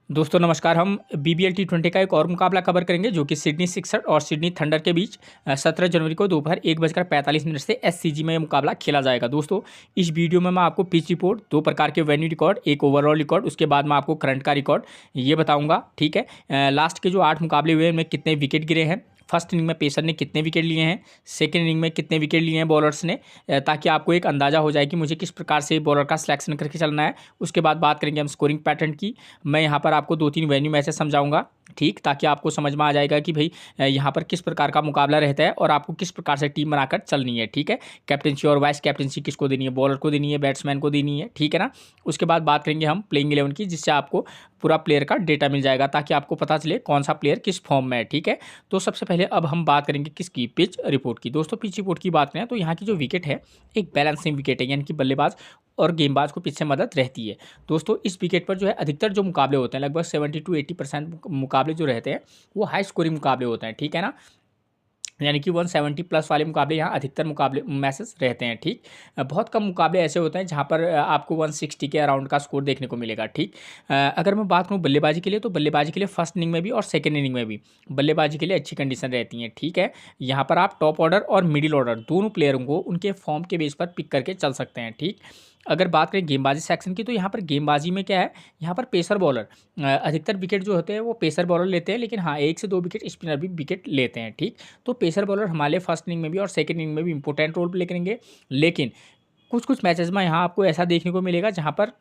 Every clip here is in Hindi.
दोस्तों नमस्कार। हम बीबीएल टी20 का एक और मुकाबला कवर करेंगे जो कि सिडनी सिक्सर्स और सिडनी थंडर के बीच 17 जनवरी को दोपहर 1:45 से एससीजी में यह मुकाबला खेला जाएगा। दोस्तों इस वीडियो में मैं आपको पिच रिपोर्ट, दो प्रकार के वेन्यू रिकॉर्ड, एक ओवरऑल रिकॉर्ड, उसके बाद मैं आपको करंट का रिकॉर्ड ये बताऊंगा। ठीक है। लास्ट के जो 8 मुकाबले हुए हैं उनमें कितने विकेट गिरे हैं, फर्स्ट इनिंग में पेसर ने कितने विकेट लिए हैं, सेकेंड इनिंग में कितने विकेट लिए हैं बॉलर्स ने, ताकि आपको एक अंदाज़ा हो जाए कि मुझे किस प्रकार से बॉलर का सिलेक्शन करके चलना है। उसके बाद बात करेंगे हम स्कोरिंग पैटर्न की। मैं यहाँ पर आपको 2-3 वेन्यू मैचेस समझाऊंगा, ठीक, ताकि आपको समझ में आ जाएगा कि भाई यहाँ पर किस प्रकार का मुकाबला रहता है और आपको किस प्रकार से टीम बनाकर चलनी है। ठीक है। कैप्टनसी और वाइस कैप्टनसी किसको देनी है, बॉलर को देनी है, बैट्समैन को देनी है। ठीक है ना। उसके बाद बात करेंगे हम प्लेइंग 11 की, जिससे आपको पूरा प्लेयर का डेटा मिल जाएगा ताकि आपको पता चले कौन सा प्लेयर किस फॉर्म में है। ठीक है। तो सबसे पहले अब हम बात करेंगे किसकी, पिच रिपोर्ट की। दोस्तों पिच रिपोर्ट की बात करें तो यहाँ की जो विकेट है एक बैलेंसिंग विकेट है, यानी कि बल्लेबाज और गेंदबाज को पीछे मदद रहती है। दोस्तों इस विकेट पर जो है अधिकतर जो मुकाबले होते हैं, लगभग 70 to 80% मुकाबले जो रहते हैं वो हाई स्कोरिंग मुकाबले होते हैं। ठीक है ना। यानी कि 170 प्लस वाले मुकाबले यहाँ अधिकतर मुकाबले मैसेस रहते हैं। ठीक। बहुत कम मुकाबले ऐसे होते हैं जहाँ पर आपको 160 के अराउंड का स्कोर देखने को मिलेगा। ठीक। अगर मैं बात करूँ बल्लेबाजी के लिए, तो बल्लेबाजी के लिए फर्स्ट इनिंग में भी और सेकेंड इनिंग में भी बल्लेबाजी के लिए अच्छी कंडीशन रहती हैं। ठीक है। यहाँ पर आप टॉप ऑर्डर और मिडिल ऑर्डर दोनों प्लेयरों को उनके फॉर्म के बेस पर पिक करके चल सकते हैं। ठीक। अगर बात करें गेंदबाजी सेक्शन की, तो यहाँ पर गेंदबाजी में क्या है, यहाँ पर पेसर बॉलर अधिकतर विकेट जो होते हैं वो पेसर बॉलर लेते हैं, लेकिन हाँ 1 से 2 विकेट स्पिनर भी विकेट लेते हैं। ठीक। तो पेसर बॉलर हमारे फर्स्ट इनिंग में भी और सेकंड इनिंग में भी इंपॉर्टेंट रोल प्ले करेंगे, लेकिन कुछ कुछ मैचेस में यहाँ आपको ऐसा देखने को मिलेगा जहाँ पर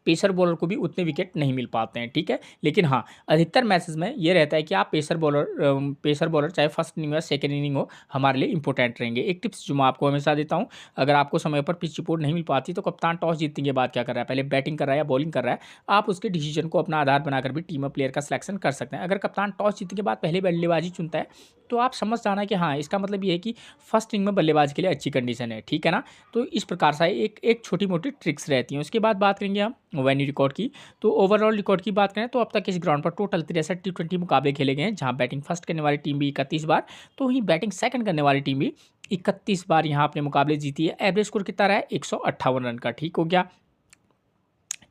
पेसर बॉलर को भी उतने विकेट नहीं मिल पाते हैं। ठीक है। लेकिन हाँ अधिकतर मैचेस में ये रहता है कि आप पेसर बॉलर चाहे फर्स्ट इनिंग हो सेकंड इनिंग हो हमारे लिए इंपॉर्टेंट रहेंगे। एक टिप्स जो मैं आपको हमेशा देता हूँ, अगर आपको समय पर पिच रिपोर्ट नहीं मिल पाती तो कप्तान टॉस जीतने के बाद क्या कर रहा है, पहले बैटिंग कर रहा है या बॉलिंग कर रहा है, आप उसके डिसीजन को अपना आधार बनाकर भी टीम प्लेयर का सिलेक्शन कर सकते हैं। अगर कप्तान टॉस जीतने के बाद पहले बल्लेबाजी चुनता है तो आप समझ जाना कि हाँ इसका मतलब ये है कि फर्स्ट इनिंग में बल्लेबाज के लिए अच्छी कंडीशन है। ठीक है ना। तो इस प्रकार से एक एक छोटी मोटी ट्रिक्स रहती हैं। उसके बाद बात करेंगे हम वेन्यू रिकॉर्ड की। तो ओवरऑल रिकॉर्ड की बात करें तो अब तक इस ग्राउंड पर टोटल 63 T20 मुकाबले खेले गए हैं, जहां बैटिंग फर्स्ट करने वाली टीम भी 31 बार, तो वहीं बैटिंग सेकंड करने वाली टीम भी 31 बार यहां अपने मुकाबले जीती है। एवरेज स्कोर कितना रहा है, 158 रन का। ठीक हो गया।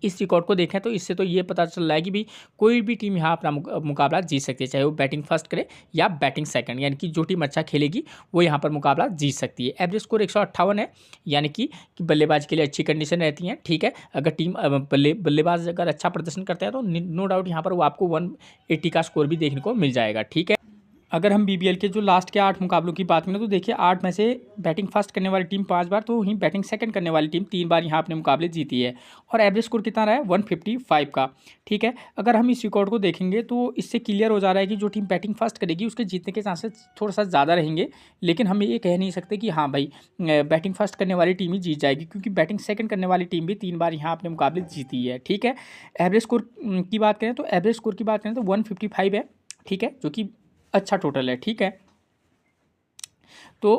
इस रिकॉर्ड को देखें तो इससे तो ये पता चल रहा है कि भाई कोई भी टीम यहाँ अपना मुकाबला जीत सकती है, चाहे वो बैटिंग फर्स्ट करे या बैटिंग सेकंड, यानी कि जो टीम अच्छा खेलेगी वो यहाँ पर मुकाबला जीत सकती है। एवरेज स्कोर 158 है, यानी कि बल्लेबाज के लिए अच्छी कंडीशन रहती है। ठीक है। अगर टीम बल्लेबाज अगर अच्छा प्रदर्शन करता है तो नो डाउट यहाँ पर वो आपको 180 का स्कोर भी देखने को मिल जाएगा। ठीक है। अगर हम बीबीएल के जो लास्ट के 8 मुकाबलों की बात करें तो देखिए 8 में से बैटिंग फर्स्ट करने वाली टीम 5 बार, तो वहीं बैटिंग सेकंड करने वाली टीम 3 बार यहाँ अपने मुकाबले जीती है। और एवरेज स्कोर कितना रहा है, 155 का। ठीक है। अगर हम इस रिकॉर्ड को देखेंगे तो इससे क्लियर हो जा रहा है कि जो टीम बैटिंग फर्स्ट करेगी उसके जीतने के चांसेस थोड़ा सा ज़्यादा रहेंगे, लेकिन हम ये कह नहीं सकते कि हाँ भाई बैटिंग फर्स्ट करने वाली टीम ही जीत जाएगी, क्योंकि बैटिंग सेकंड करने वाली टीम भी 3 बार यहाँ अपने मुकाबले जीती है। ठीक है। एवरेज स्कोर की बात करें तो एवरेज स्कोर की बात करें तो 155 है। ठीक है, जो कि अच्छा टोटल है। ठीक है। तो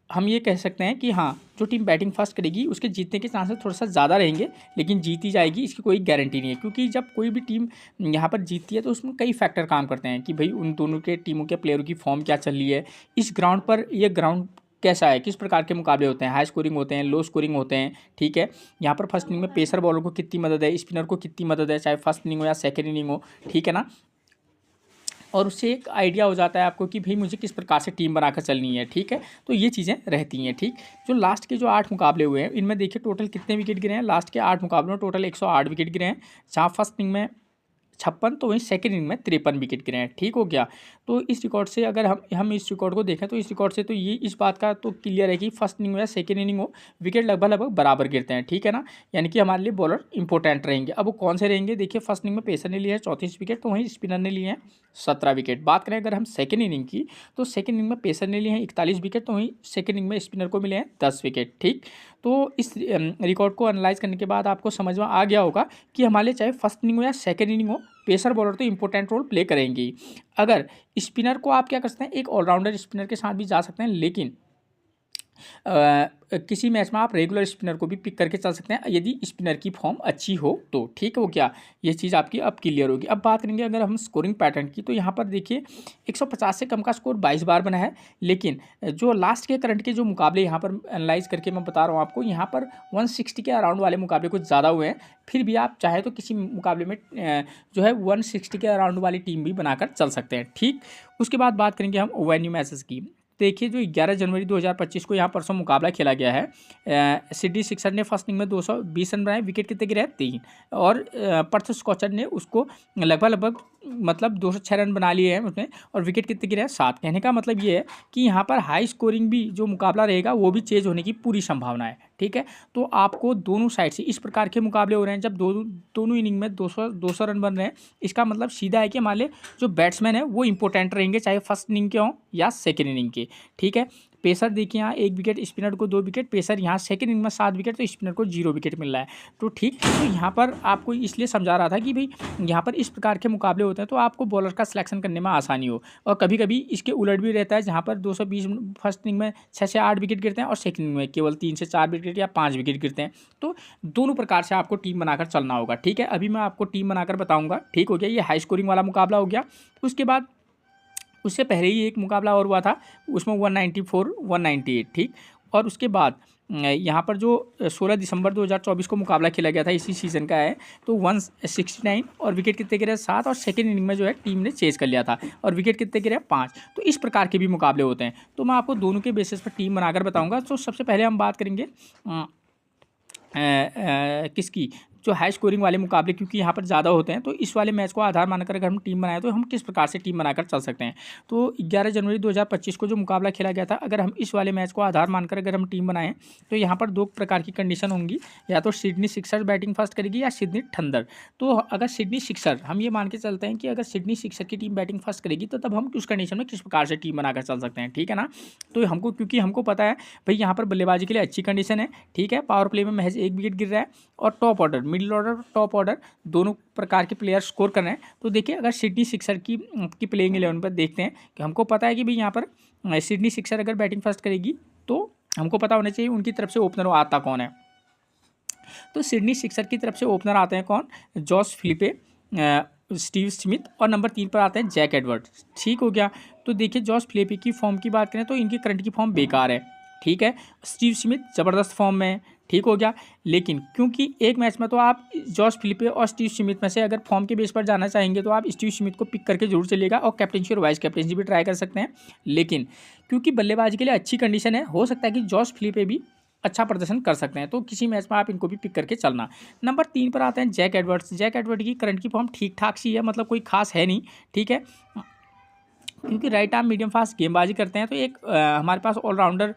हम ये कह सकते हैं कि हाँ जो टीम बैटिंग फर्स्ट करेगी उसके जीतने के चांसेस थोड़ा सा ज़्यादा रहेंगे, लेकिन जीती जाएगी इसकी कोई गारंटी नहीं है, क्योंकि जब कोई भी टीम यहाँ पर जीतती है तो उसमें कई फैक्टर काम करते हैं कि भाई उन दोनों के टीमों के प्लेयरों की फॉर्म क्या चल रही है, इस ग्राउंड पर ये ग्राउंड कैसा है, किस प्रकार के मुकाबले होते हैं, हाई स्कोरिंग होते हैं, लो स्कोरिंग होते हैं। ठीक है। यहाँ पर फर्स्ट इनिंग में पेसर बॉलर को कितनी मदद है, स्पिनर को कितनी मदद है, चाहे फर्स्ट इनिंग हो या सेकेंड इनिंग हो। ठीक है ना। और उससे एक आइडिया हो जाता है आपको कि भाई मुझे किस प्रकार से टीम बनाकर चलनी है। ठीक है। तो ये चीज़ें रहती हैं। ठीक। जो लास्ट के जो 8 मुकाबले हुए हैं इनमें देखिए टोटल कितने विकेट गिरे हैं, लास्ट के 8 मुकाबलों में टोटल 108 विकेट गिरे हैं, जहाँ फर्स्ट इनिंग में 56, तो वहीं सेकेंड इनिंग में 53 विकेट गिरे हैं। ठीक हो गया। तो इस रिकॉर्ड से अगर हम इस रिकॉर्ड को देखें तो इस रिकॉर्ड से तो ये इस बात का तो क्लियर है कि फर्स्ट इनिंग हो या सेकेंड इनिंग हो विकेट लगभग बराबर गिरते हैं। ठीक है ना। यानी कि हमारे लिए बॉलर इंपॉर्टेंट रहेंगे। अब वो कौन से रहेंगे, देखिए फर्स्ट इनिंग में पेसर ने लिए है 34 विकेट, तो वहीं स्पिनर ने लिए हैं 17 विकेट। बात करें अगर हम सेकेंड इनिंग की, तो सेकेंड इनिंग में पेसर ने लिए हैं 41 विकेट, तो वहीं सेकेंड इनिंग में स्पिनर को मिले हैं 10 विकेट। ठीक। तो इस रिकॉर्ड को एनालाइज करने के बाद आपको समझ में आ गया होगा कि हमारे लिए चाहे फर्स्ट इनिंग हो या सेकेंड इनिंग हो पेसर बॉलर तो इंपॉर्टेंट रोल प्ले करेंगी। अगर स्पिनर को आप क्या कर सकते हैं, एक ऑलराउंडर स्पिनर के साथ भी जा सकते हैं, लेकिन किसी मैच में आप रेगुलर स्पिनर को भी पिक करके चल सकते हैं यदि स्पिनर की फॉर्म अच्छी हो तो। ठीक हो क्या, ये चीज़ आपकी अब क्लियर होगी। अब बात करेंगे अगर हम स्कोरिंग पैटर्न की, तो यहाँ पर देखिए 150 से कम का स्कोर 22 बार बना है, लेकिन जो लास्ट के करंट के जो मुकाबले यहाँ पर एनालाइज करके मैं बता रहा हूँ आपको, यहाँ पर 160 के अराउंड वाले मुकाबले कुछ ज़्यादा हुए हैं। फिर भी आप चाहे तो किसी मुकाबले में जो है 160 के अराउंड वाली टीम भी बनाकर चल सकते हैं। ठीक, उसके बाद बात करेंगे हम वेन्यू मैचेस की। देखिए जो 11 जनवरी 2025 को यहाँ परसों मुकाबला खेला गया है, सिडनी सिक्सर ने फर्स्ट इनिंग में 220 रन बनाए, विकेट कितने गिरे 3, और पर्थ स्कॉचर ने उसको लगभग मतलब 206 रन बना लिए हैं उसने, और विकेट कितने गिरे 7। कहने का मतलब ये है कि यहाँ पर हाई स्कोरिंग भी जो मुकाबला रहेगा वो भी चेंज होने की पूरी संभावना है। ठीक है, तो आपको दोनों साइड से इस प्रकार के मुकाबले हो रहे हैं जब दोनों इनिंग में 200 रन बन रहे हैं, इसका मतलब सीधा है कि मान ले जो बैट्समैन है वो इंपॉर्टेंट रहेंगे, चाहे फर्स्ट इनिंग के हों या सेकेंड इनिंग के। ठीक है, पेसर देखिए यहाँ 1 विकेट, स्पिनर को 2 विकेट, पेसर यहाँ सेकंड इनिंग में 7 विकेट, तो स्पिनर को 0 विकेट मिल रहा है। तो ठीक, तो यहाँ पर आपको इसलिए समझा रहा था कि भाई यहाँ पर इस प्रकार के मुकाबले होते हैं तो आपको बॉलर का सिलेक्शन करने में आसानी हो। और कभी कभी इसके उलट भी रहता है, जहाँ पर 220 फर्स्ट इनिंग में 6 से 8 विकेट गिरते हैं और सेकंड इनिंग में केवल 3 से 4 विकेट या 5 विकेट गिरते हैं। तो दोनों प्रकार से आपको टीम बनाकर चलना होगा। ठीक है, अभी मैं आपको टीम बनाकर बताऊँगा। ठीक हो गया, ये हाई स्कोरिंग वाला मुकाबला हो गया। उसके बाद उससे पहले ही एक मुकाबला और हुआ था, उसमें 194 198। ठीक, और उसके बाद यहाँ पर जो 16 दिसंबर 2024 को मुकाबला खेला गया था, इसी सीज़न का है, तो 169 और विकेट कितने गिरे 7, और सेकेंड इनिंग में जो है टीम ने चेज कर लिया था और विकेट कितने गिरे 5। तो इस प्रकार के भी मुकाबले होते हैं, तो मैं आपको दोनों के बेसिस पर टीम बनाकर बताऊँगा। तो सबसे पहले हम बात करेंगे किसकी, जो हाई स्कोरिंग वाले मुकाबले, क्योंकि यहाँ पर ज़्यादा होते हैं, तो इस वाले मैच को आधार मानकर अगर हम टीम बनाएं तो हम किस प्रकार से टीम बनाकर चल सकते हैं। तो 11 जनवरी 2025 को जो मुकाबला खेला गया था, अगर हम इस वाले मैच को आधार मानकर अगर हम टीम बनाएं तो यहाँ पर 2 प्रकार की कंडीशन होंगी, या तो सिडनी सिक्सर बैटिंग फर्स्ट करेगी या सिडनी थंडर। तो अगर सिडनी सिक्सर, हम ये मान के चलते हैं कि अगर सिडनी सिक्सर की टीम बैटिंग फर्स्ट करेगी तो तब हम उस कंडीशन में किस प्रकार से टीम बनाकर चल सकते हैं। ठीक है ना, तो हमको, क्योंकि हमको पता है भाई यहाँ पर बल्लेबाजी के लिए अच्छी कंडीशन है। ठीक है, पावर प्ले में महज 1 विकेट गिर रहा है, और top order, middle order, top order, दोनों प्रकार के प्लेयर स्कोर कर रहे हैं। तो देखिए अगर सिडनी सिक्सर की प्लेइंग 11 पर देखते हैं कि हमको पता है कि भाई यहाँ पर सिडनी सिक्सर अगर बैटिंग फर्स्ट करेगी तो हमको पता होना चाहिए उनकी तरफ से ओपनर आता कौन है। तो सिडनी सिक्सर की तरफ से ओपनर आते हैं कौन, जॉस फिलिपे, स्टीव स्मिथ, और नंबर 3 पर आते हैं जैक एडवर्ड्स। ठीक हो गया, तो देखिए जॉस फिलिपे की फॉर्म की बात करें तो इनकी करंट की फॉर्म बेकार है। ठीक है, स्टीव स्मिथ ज़बरदस्त फॉर्म में है। ठीक हो गया, लेकिन क्योंकि एक मैच में तो आप जॉस फिलिपे और स्टीव स्मिथ में से अगर फॉर्म के बेस पर जाना चाहेंगे तो आप स्टीव स्मिथ को पिक करके जरूर चलिएगा, और कैप्टनसी और वाइस कैप्टनसी भी ट्राई कर सकते हैं। लेकिन क्योंकि बल्लेबाजी के लिए अच्छी कंडीशन है, हो सकता है कि जॉस फिलिपे भी अच्छा प्रदर्शन कर सकते हैं, तो किसी मैच में आप इनको भी पिक करके चलना। नंबर 3 पर आते हैं जैक एडवर्ड्स। जैक एडवर्ड की करंट की फॉर्म ठीक ठाक सी है, मतलब कोई खास है नहीं। ठीक है, क्योंकि राइट आर्म मीडियम फास्ट गेंदबाजी करते हैं, तो एक हमारे पास ऑलराउंडर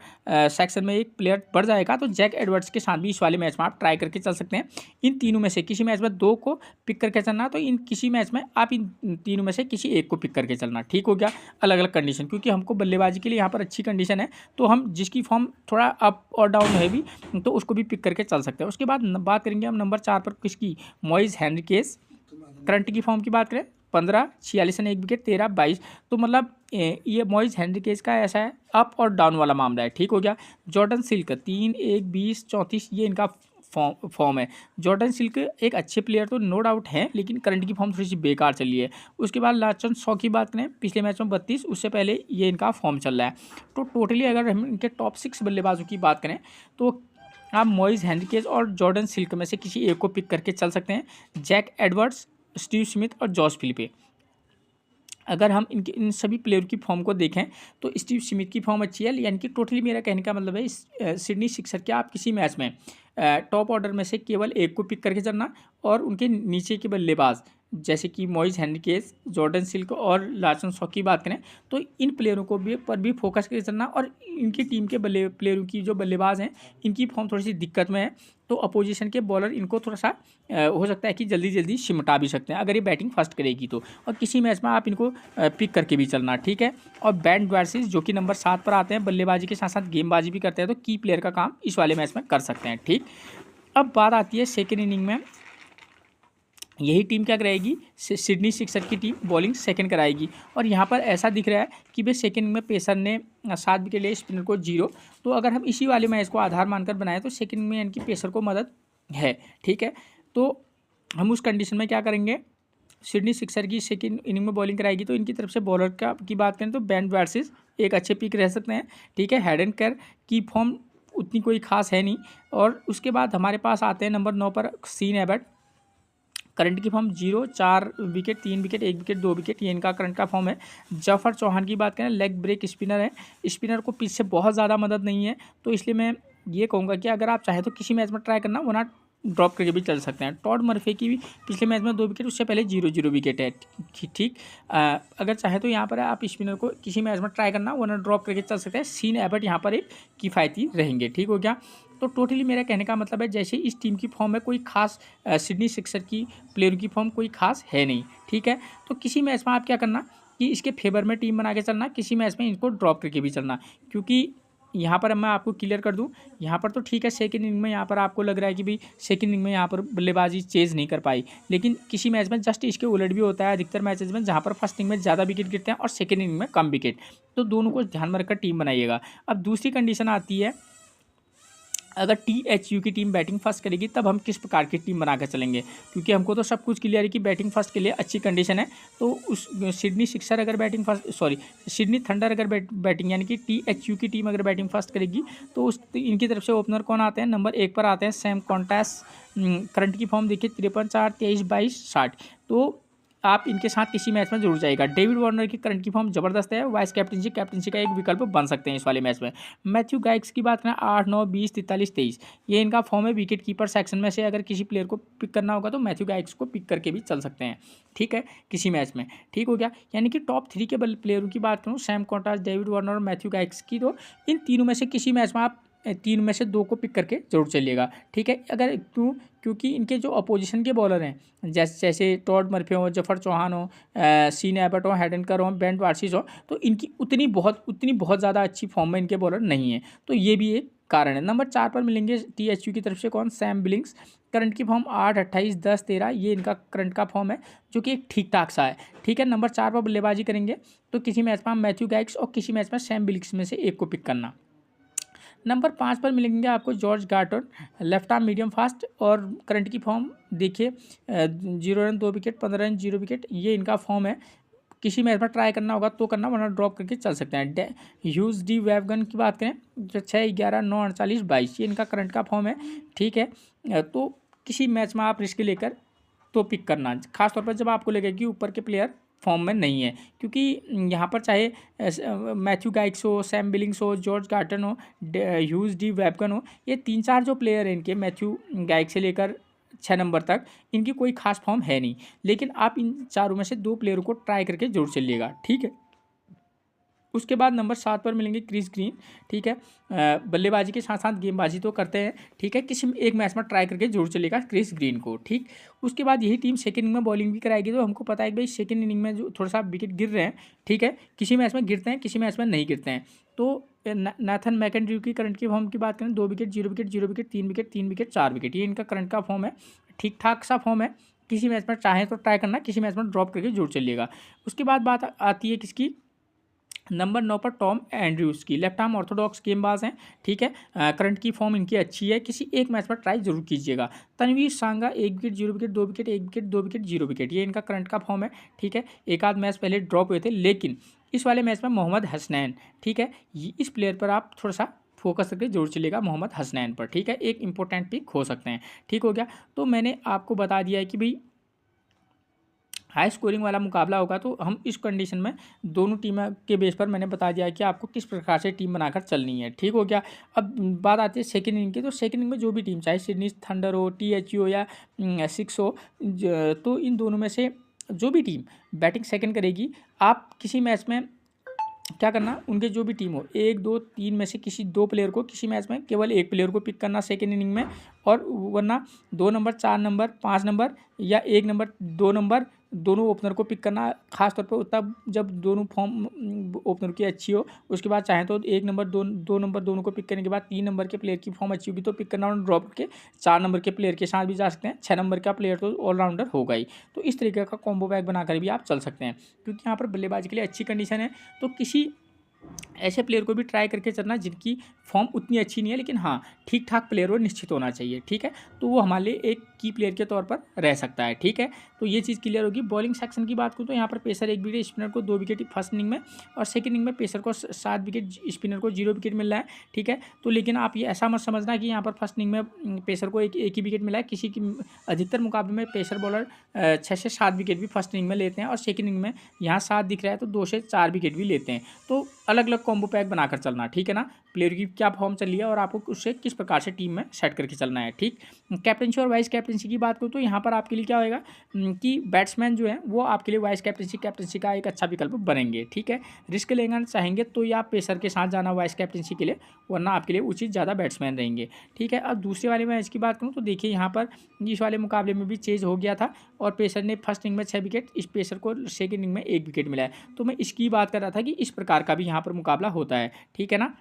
सेक्शन में एक प्लेयर बढ़ जाएगा। तो जैक एडवर्ड्स के साथ भी इस वाले मैच में आप ट्राई करके चल सकते हैं। इन तीनों में से किसी मैच में 2 को पिक करके चलना, तो इन किसी मैच में आप इन तीनों में से किसी एक को पिक करके चलना। ठीक हो गया, अलग अलग कंडीशन, क्योंकि हमको बल्लेबाजी के लिए यहाँ पर अच्छी कंडीशन है, तो हम जिसकी फॉर्म थोड़ा अप और डाउन है भी तो उसको भी पिक करके चल सकते हैं। उसके बाद बात करेंगे हम नंबर 4 पर किसकी, मॉइज हेनरिकेस। करंट की फॉर्म की बात करें 15 46 रन 1 विकेट 13 22, तो मतलब ये मॉइज हेनरिकेस का ऐसा है अप और डाउन वाला मामला है। ठीक हो गया, जॉर्डन सिल्क 3 1 20 34, ये इनका फॉर्म है। जॉर्डन सिल्क एक अच्छे प्लेयर तो नो डाउट हैं, लेकिन करंट की फॉर्म थोड़ी सी बेकार चली है। उसके बाद लाचन शॉ की बात करें, पिछले मैच में 32, उससे पहले ये इनका फॉर्म चल रहा है। तो टोटली अगर हम इनके टॉप 6 बल्लेबाजों की बात करें तो आप मॉइज हेनरिकेस और जॉर्डन सिल्क में से किसी एक को पिक करके चल सकते हैं। जैक एडवर्ड्स, स्टीव स्मिथ और जॉस फिलिपे, अगर हम इन सभी प्लेयर की फॉर्म को देखें तो स्टीव स्मिथ की फॉर्म अच्छी है, यानी कि टोटली मेरा कहने का मतलब है सिडनी सिक्सर के आप किसी मैच में टॉप ऑर्डर में से केवल एक को पिक करके चलना, और उनके नीचे के बल्लेबाज जैसे कि मॉइज हेनरिकेस, जॉर्डन सिल्क और लार्सन शॉ की बात करें तो इन प्लेयरों को भी पर भी फोकस करके चलना, और इनकी टीम के प्लेयरों की जो बल्लेबाज हैं इनकी फॉर्म थोड़ी सी दिक्कत में है, तो अपोजिशन के बॉलर इनको थोड़ा सा हो सकता है कि जल्दी जल्दी सिमटा भी सकते हैं अगर ये बैटिंग फर्स्ट करेगी तो, और किसी मैच में आप इनको पिक करके भी चलना। ठीक है, और बेन डॉर्सी जो कि नंबर 7 पर आते हैं, बल्लेबाजी के साथ साथ गेंदबाजी भी करते हैं, तो की प्लेयर का काम इस वाले मैच में कर सकते हैं। ठीक, अब बात आती है सेकेंड इनिंग में यही टीम क्या कराएगी, सिडनी सिक्सर की टीम बॉलिंग सेकंड कराएगी। और यहाँ पर ऐसा दिख रहा है कि भाई सेकंड में पेसर ने 7 विकेट लिए, स्पिनर को 0। तो अगर हम इसी वाले मैच को आधार मानकर बनाएं तो सेकंड में इनकी पेसर को मदद है, ठीक है। तो हम उस कंडीशन में क्या करेंगे, सिडनी सिक्सर की सेकंड इनिंग में बॉलिंग कराएगी तो इनकी तरफ से बॉलर की बात करें तो बेन वार्सिस एक अच्छे पिक रह सकते हैं, ठीक है। हेडन कर की फॉर्म उतनी कोई खास है नहीं। और उसके बाद हमारे पास आते हैं नंबर 9 पर सीन एबर्ट। करंट की form 0, 4 wicket, 3 wicket, 1 wicket, 2 wicket, ये इनका करंट का फॉर्म है। जफर चौहान की बात करें, लेग ब्रेक स्पिनर है, स्पिनर को पिच से बहुत ज़्यादा मदद नहीं है, तो इसलिए मैं ये कहूँगा कि अगर आप चाहें तो किसी मैच में ट्राई करना, वरना ड्रॉप करके भी चल सकते हैं। टॉड मर्फे की भी पिछले मैच में 2 विकेट, उससे पहले 0-0 विकेट है, ठीक। अगर चाहे तो यहाँ पर आप स्पिनर को किसी मैच में ट्राई करना, वरना ड्रॉप करके चल सकते हैं। सीन एबर्ट यहाँ पर एक किफ़ायती रहेंगे, ठीक हो गया। तो टोटली मेरा कहने का मतलब है, जैसे इस टीम की फॉर्म है कोई खास, सिडनी सिक्सर की प्लेयर की फॉर्म कोई खास है नहीं, ठीक है। तो किसी मैच में आप क्या करना कि इसके फेवर में टीम बना के चलना, किसी मैच में इनको ड्रॉप करके भी चलना। क्योंकि यहाँ पर मैं आपको क्लियर कर दूँ, यहाँ पर तो ठीक है सेकंड इनिंग में यहाँ पर आपको लग रहा है कि भाई सेकंड इनिंग में यहाँ पर बल्लेबाजी चेज़ नहीं कर पाई, लेकिन किसी मैच में जस्ट इसके उलट भी होता है अधिकतर मैचेज में, जहाँ पर फर्स्ट इनिंग में ज़्यादा विकेट गिरते हैं और सेकंड इनिंग में कम विकेट। तो दोनों को ध्यान में रखकर टीम बनाइएगा। अब दूसरी कंडीशन आती है, अगर THU की टीम बैटिंग फर्स्ट करेगी तब हम किस प्रकार की टीम बनाकर चलेंगे, क्योंकि हमको तो सब कुछ क्लियर है कि बैटिंग फर्स्ट के लिए अच्छी कंडीशन है। तो उस सिडनी सिक्सर अगर batting first, sorry Sydney thunder अगर बैटिंग यानी कि THU की टीम अगर बैटिंग फर्स्ट करेगी तो उस इनकी तरफ से ओपनर कौन आते हैं, नंबर 1 पर आते हैं सैम कॉन्टेस। करंट की फॉर्म देखिए 53, 4, 23, 22, 60। तो आप इनके साथ किसी मैच में जरूर जाएगा। डेविड वार्नर की करंट की फॉर्म जबरदस्त है, वाइस कैप्टनसी का एक विकल्प बन सकते हैं इस वाले मैच में। मैथ्यू गाइक्स की बात करें 8, 9, 20, 43, 23, ये इनका फॉर्म है। विकेट कीपर सेक्शन में से अगर किसी प्लेयर को पिक करना होगा तो मैथ्यू गाइक्स को पिक करके भी चल सकते हैं, ठीक है, किसी मैच में, ठीक हो गया। यानी कि टॉप 3 के प्लेयरों की बात करूँ, सैम कॉन्टास, डेविड वार्नर और मैथ्यू गाइक्स की, तो इन तीनों में से किसी मैच में आप 3 में से 2 को पिक करके जरूर चलिएगा, ठीक है। अगर क्योंकि इनके जो अपोजिशन के बॉलर हैं, जैसे टॉड मर्फे हो, जफर चौहान हो, सीन एबर्ट हो, हेडनकर हो, बेन वार्सिस हो, तो इनकी उतनी बहुत ज़्यादा अच्छी फॉर्म में इनके बॉलर नहीं है, तो ये भी एक कारण है। नंबर 4 पर मिलेंगे THU की तरफ से कौन, सैम बिलिंग्स। करंट की फॉर्म 8, 28, 10, 13, ये इनका करंट का फॉर्म है, जो कि एक ठीक ठाक सा है, ठीक है। नंबर 4 पर बल्लेबाजी करेंगे तो किसी मैच में मैथ्यू गाइक्स और किसी मैच में सैम बिलिंग्स में से एक को पिक करना। नंबर 5 पर मिलेंगे आपको George Garton, left arm medium fast, और करंट की फॉर्म देखिए 0 रन 2 विकेट, 15 रन 0 विकेट, ये इनका फॉर्म है। किसी मैच में ट्राई करना होगा तो करना, वरना ड्रॉप करके चल सकते हैं। ह्यूज डी वेवगन की बात करें जो 6, 11, 9, 48, 22, ये इनका करंट का फॉर्म है, ठीक है। तो किसी मैच में आप रिस्क लेकर तो पिक करना, खासतौर पर जब आपको लगेगा कि ऊपर के प्लेयर फॉर्म में नहीं है, क्योंकि यहाँ पर चाहे मैथ्यू गाइक्स हो, सैम बिलिंग्स हो, जॉर्ज गार्टन हो, ह्यूज डी वेबगन हो, ये 3-4 जो प्लेयर हैं इनके, मैथ्यू गाइक्स से लेकर 6 नंबर तक, इनकी कोई खास फॉर्म है नहीं, लेकिन आप इन चारों में से 2 प्लेयरों को ट्राई करके जरूर चलिएगा, ठीक है। उसके बाद नंबर 7 पर मिलेंगे क्रिस ग्रीन, ठीक है। बल्लेबाजी के साथ साथ गेंदबाजी तो करते हैं, ठीक है। किसी एक मैच में ट्राई करके जरूर चलेगा क्रिस ग्रीन को, ठीक। उसके बाद यही टीम सेकंड इनिंग में बॉलिंग भी कराएगी, तो हमको पता है कि भाई सेकंड इनिंग में जो थोड़ा सा विकेट गिर रहे हैं, ठीक है, किसी मैच में गिरते हैं, किसी मैच में नहीं गिरते हैं। तो नाथन मैकेंड्रू की करंट की फॉर्म की बात करें, 2 wicket, 0 wicket, 0 wicket, 3 wicket, 3 wicket, 4 wicket, ये इनका करंट का फॉर्म है, ठीक ठाक सा फॉर्म है। किसी मैच में चाहें तो ट्राई करना, किसी मैच में ड्रॉप करके जरूर चलिएगा। उसके बाद बात आती है किसकी, नंबर 9 पर टॉम एंड्रयूज़ की, लेफ्ट आर्म ऑर्थोडॉक्स गेंदबाज हैं, ठीक है। करंट की फॉर्म इनकी अच्छी है, किसी एक मैच पर ट्राई जरूर कीजिएगा। तनवीर सांगा 1 wicket, 0 wicket, 2 wicket, 1 wicket, 2 wicket, 0 wicket, ये इनका करंट का फॉर्म है, ठीक है। एक आध मैच पहले ड्रॉप हुए थे, लेकिन इस वाले मैच में मोहम्मद हसनैन, ठीक है, इस प्लेयर पर आप थोड़ा सा फोकस करके जरूर चलिएगा, मोहम्मद हसनैन पर, ठीक है, एक इंपॉर्टेंट पिक हो सकते हैं, ठीक हो गया। तो मैंने आपको बता दिया है कि भाई हाई स्कोरिंग वाला मुकाबला होगा, तो हम इस कंडीशन में दोनों टीम के बेस पर मैंने बता दिया है कि आपको किस प्रकार से टीम बनाकर चलनी है, ठीक हो गया। अब बात आती है सेकंड इनिंग की, तो सेकंड इनिंग में जो भी टीम, चाहे सिडनी थंडर हो, THU हो या 6 हो, तो इन दोनों में से जो भी टीम बैटिंग सेकंड करेगी, आप किसी मैच में क्या करना, उनके जो भी टीम हो 1, 2, 3 में से किसी 2 प्लेयर को किसी मैच में केवल एक प्लेयर को पिक करना सेकेंड इनिंग में, और वरना 2 नंबर, 4 नंबर, 5 नंबर या 1 नंबर, 2 नंबर दोनों ओपनर को पिक करना, खासतौर पर तब जब दोनों फॉर्म ओपनर की अच्छी हो। उसके बाद चाहें तो 1 नंबर 2 नंबर दोनों को पिक करने के बाद 3 नंबर के प्लेयर की फॉर्म अच्छी होगी तो पिक करना और ड्रॉप करके 4 नंबर के प्लेयर के साथ भी जा सकते हैं। 6 नंबर का प्लेयर तो ऑलराउंडर होगा ही। तो इस तरीके का कॉम्बो पैक बनाकर भी आप चल सकते हैं, क्योंकि यहाँ पर बल्लेबाजी के लिए अच्छी कंडीशन है। तो किसी ऐसे प्लेयर को भी ट्राई करके चलना जिनकी फॉर्म उतनी अच्छी नहीं है, लेकिन हाँ ठीक ठाक प्लेयर वो निश्चित होना चाहिए, ठीक है। तो वो हमारे लिए एक की प्लेयर के तौर पर रह सकता है, ठीक है। तो ये चीज़ क्लियर होगी। बॉलिंग सेक्शन की बात करूँ तो यहाँ पर पेसर 1 विकेट, स्पिनर को 2 विकेट फर्स्ट इनिंग में, और सेकंड इनिंग में पेसर को 7 विकेट, स्पिनर को 0 विकेट मिल रहा है, ठीक है। तो लेकिन आप ये ऐसा मत समझना कि यहाँ पर फर्स्ट इनिंग में पेसर को एक ही विकेट मिला है। किसी की अधिकतर मुकाबले में पेसर बॉलर 6 से 7 विकेट भी फर्स्ट इनिंग में लेते हैं, और सेकंड इनिंग में यहाँ 7 दिख रहा है तो 2 से 4 विकेट भी लेते हैं। तो अलग अलग कॉम्बो पैक बनाकर चलना, ठीक है ना। प्लेयर की क्या फॉर्म चल रही है और आपको उससे किस प्रकार से टीम में सेट करके चलना है, ठीक। कैप्टनसी और वाइस कैप्टनसी की बात करूँ तो यहाँ पर आपके लिए क्या होएगा कि बैट्समैन जो है वो आपके लिए वाइस कैप्टनसी का एक अच्छा विकल्प बनेंगे, ठीक है। रिस्क लेना चाहेंगे तो या पेसर के साथ जाना वाइस कैप्टनसी के लिए, वरना आपके लिए उचित ज़्यादा बैट्समैन रहेंगे, ठीक है। अब दूसरे वाले मैच की बात करूँ तो देखिए यहाँ पर इस वाले मुकाबले में भी चेंज हो गया था, और पेसर ने फर्स्ट इनिंग में 6 विकेट, इस पेसर को सेकंड इनिंग में 1 विकेट मिला है। तो मैं इसकी बात कर रहा था कि इस प्रकार का भी यहाँ पर मुकाबला होता है, ठीक है ना,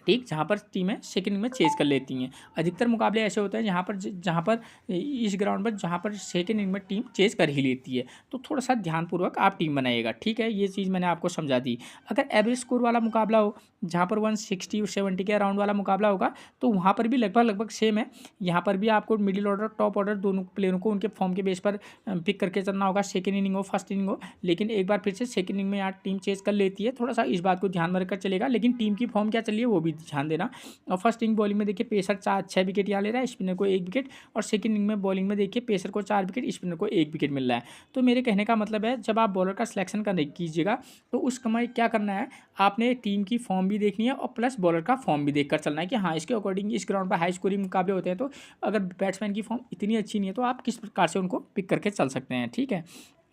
ठीक। जहाँ पर टीमें सेकंड में चेज कर लेती हैं। अधिकतर मुकाबले ऐसे होते हैं जहाँ पर इस ग्राउंड पर जहाँ पर सेकंड इनिंग में टीम चेज कर ही लेती है। तो थोड़ा सा ध्यानपूर्वक आप टीम बनाइएगा, ठीक है। ये चीज़ मैंने आपको समझा दी। अगर एवरेज स्कोर वाला मुकाबला हो, जहाँ पर 160 और 70 के अराउंड वाला मुकाबला होगा, तो वहाँ पर भी लगभग सेम है। यहाँ पर भी आपको मिडिल ऑर्डर टॉप ऑर्डर दोनों प्लेयरों को उनके फॉर्म के बेस पर पिक करके चलना होगा, सेकंड इनिंग हो फर्स्ट इनिंग हो। लेकिन एक बार फिर से सेकंड इनिंग में यहाँ टीम चेज कर लेती है, थोड़ा सा इस बात को ध्यान में रखकर चलेगा। लेकिन टीम की फॉर्म क्या चल रही है वो भी ध्यान देना। और फर्स्ट इनिंग बॉलिंग में देखिए पेसर 6 विकेट यहाँ ले रहा है, स्पिनर को 1 विकेट, और सेकंड इनिंग में बॉलिंग में देखिए पेसर को 4 विकेट, स्पिनर को 1 विकेट मिल रहा है। तो मेरे कहने का मतलब है जब आप बॉलर का सिलेक्शन करने कीजिएगा तो उस समय क्या करना है, आपने टीम की फॉर्म भी देखनी है और प्लस बॉलर का फॉर्म भी देखकर चलना है कि हाँ इसके अकॉर्डिंग इस ग्राउंड पर हाई स्कोरिंग मुकाबले होते हैं। तो अगर बैट्समैन की फॉर्म इतनी अच्छी नहीं है तो आप किस प्रकार से उनको पिक करके चल सकते हैं, ठीक है।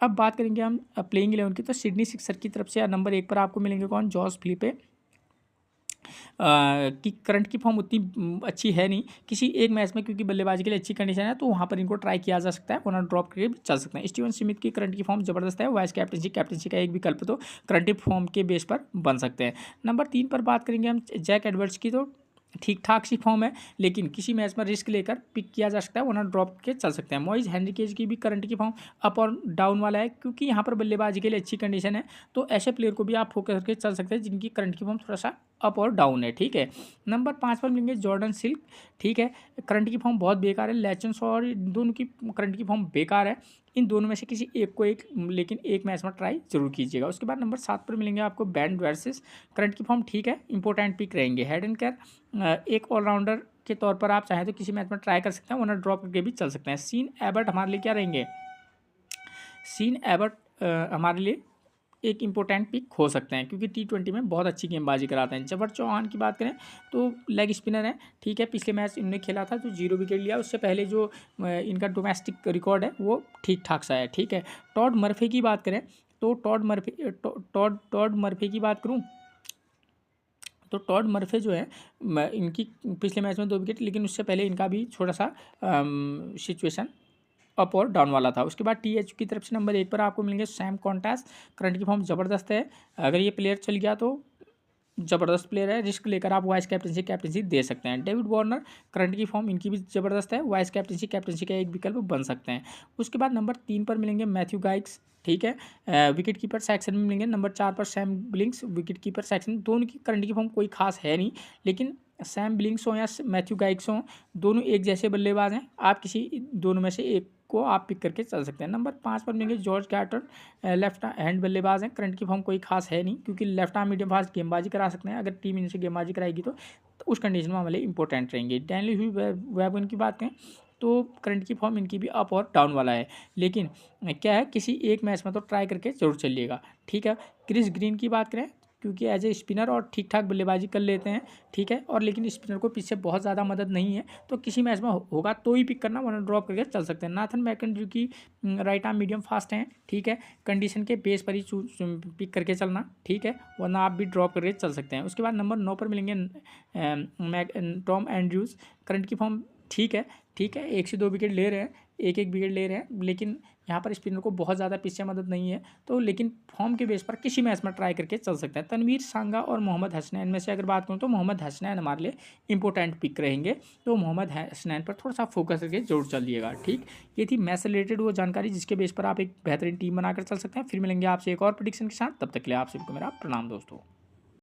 अब बात करेंगे हम प्लेइंग 11 की। तो सिडनी सिक्सर की तरफ से नंबर 1 पर आपको मिलेंगे कौन, जॉस फिलिपे, कि करंट की फॉर्म उतनी अच्छी है नहीं किसी एक मैच में, क्योंकि बल्लेबाजी के लिए अच्छी कंडीशन है तो वहाँ पर इनको ट्राई किया जा सकता है, वरना ड्रॉप करके भी चल सकते हैं। स्टीवन स्मिथ की करंट की फॉर्म जबरदस्त है, वाइस कैप्टनसी का एक विकल्प तो करंट की फॉर्म के बेस पर बन सकते हैं। नंबर 3 पर बात करेंगे हम जैक एडवर्ड्स की। तो ठीक ठाक सी फॉर्म है, लेकिन किसी मैच में रिस्क लेकर पिक किया जा सकता है, वरना ड्रॉप के चल सकते हैं। मोइज हेनरिकेज की भी करंट की फॉर्म अप और डाउन वाला है, क्योंकि यहाँ पर बल्लेबाजी के लिए अच्छी कंडीशन है। तो ऐसे प्लेयर को भी आप फोकस करके चल सकते हैं जिनकी करंट की फॉर्म थोड़ा सा अप और डाउन है, ठीक है। नंबर 5 पर मिलेंगे जॉर्डन सिल्क, ठीक है। करंट की फॉर्म बहुत बेकार है, लेचन्स और दोनों की करंट की फॉर्म बेकार है। इन दोनों में से किसी एक को लेकिन एक मैच में ट्राई जरूर कीजिएगा। उसके बाद नंबर 7 पर मिलेंगे आपको बैंड वर्सेस। करंट की फॉर्म ठीक है, इंपॉर्टेंट पिक रहेंगे। हेड एंड केयर एक ऑलराउंडर के तौर पर आप चाहें तो किसी मैच में ट्राई कर सकते हैं, वरना ड्रॉप करके भी चल सकते हैं। सीन एबर्ट हमारे लिए क्या रहेंगे, सीन एबर्ट हमारे लिए एक इम्पोर्टेंट पिक हो सकते हैं, क्योंकि T20 में बहुत अच्छी गेंदबाजी कराते हैं। जफर चौहान की बात करें तो लेग स्पिनर है, ठीक है। पिछले मैच इन्होंने खेला था तो 0 विकेट लिया, उससे पहले जो इनका डोमेस्टिक रिकॉर्ड है वो ठीक ठाक सा है, ठीक है। टॉड मर्फे की बात करें तो टॉड मर्फे की बात करूँ तो टॉड मर्फे जो है इनकी पिछले मैच में 2 विकेट, लेकिन उससे पहले इनका भी छोटा सा सिचुएशन अप और डाउन वाला था। उसके बाद TH की तरफ से नंबर 1 पर आपको मिलेंगे सैम कॉन्टास। करंट की फॉर्म ज़बरदस्त है, अगर ये प्लेयर चल गया तो ज़बरदस्त प्लेयर है, रिस्क लेकर आप वाइस कैप्टनसी दे सकते हैं। डेविड वार्नर करंट की फॉर्म इनकी भी ज़बरदस्त है, वाइस कैप्टनसी का एक विकल्प बन सकते हैं। उसके बाद नंबर 3 पर मिलेंगे मैथ्यू गाइक्स, ठीक है। विकेट कीपर सेक्शन में मिलेंगे। नंबर 4 पर Sam Billings, wicket keeper section. दोनों की करंट की फॉर्म कोई खास है नहीं, लेकिन सैम बिलिंग्स हो या मैथ्यू गाइक्स हो, दोनों एक जैसे बल्लेबाज हैं, आप किसी दोनों में से एक को आप पिक करके चल सकते हैं। नंबर 5 पर मिलेंगे जॉर्ज कैटन, लेफ्ट हैंड बल्लेबाज हैं। करंट की फॉर्म कोई खास है नहीं, क्योंकि लेफ्ट आर्म मीडियम फास्ट गेंदबाजी करा सकते हैं। अगर टीम इनसे गेंदबाजी कराएगी तो उस कंडीशन में हमारे इंपॉर्टेंट रहेंगे। डैनियल वेब की बात करें तो करंट की फॉर्म इनकी भी अप और डाउन वाला है, लेकिन क्या है किसी एक मैच में तो ट्राई करके जरूर चलिएगा, ठीक है। क्रिस ग्रीन की बात करें क्योंकि एज ए स्पिनर और ठीक ठाक बल्लेबाजी कर लेते हैं, ठीक है। और लेकिन स्पिनर को पीछे बहुत ज़्यादा मदद नहीं है, तो किसी मैच में होगा तो ही पिक करना, वरना ड्रॉप करके चल सकते हैं। नाथन मैकन जो कि राइट आर्म मीडियम फास्ट हैं, ठीक है। कंडीशन के बेस पर ही पिक करके चलना, ठीक है, वरना आप भी ड्रॉप करके चल सकते हैं। उसके बाद नंबर 9 पर मिलेंगे टॉम एंड्रयूज़। करंट की फॉर्म ठीक है, 1 से 2 विकेट ले रहे हैं, एक विकेट ले रहे हैं, लेकिन यहाँ पर स्पिनर को बहुत ज़्यादा पिच से मदद नहीं है, तो लेकिन फॉर्म के बेस पर किसी मैच में ट्राई करके चल सकता है। तनवीर सांगा और मोहम्मद हसनैन में से अगर बात करूँ तो मोहम्मद हसनैन हमारे लिए इंपॉर्टेंट पिक रहेंगे, तो मोहम्मद हसनैन पर थोड़ा सा फोकस करके जरूर चलिएगा। ठीक, ये थी मैच से रिलेटेड वो जानकारी जिसके बेस पर आप एक बेहतरीन टीम बनाकर चल सकते हैं। फिर मिलेंगे आपसे एक और प्रेडिक्शन के साथ, तब तक के लिए आप सबको मेरा प्रणाम दोस्तों।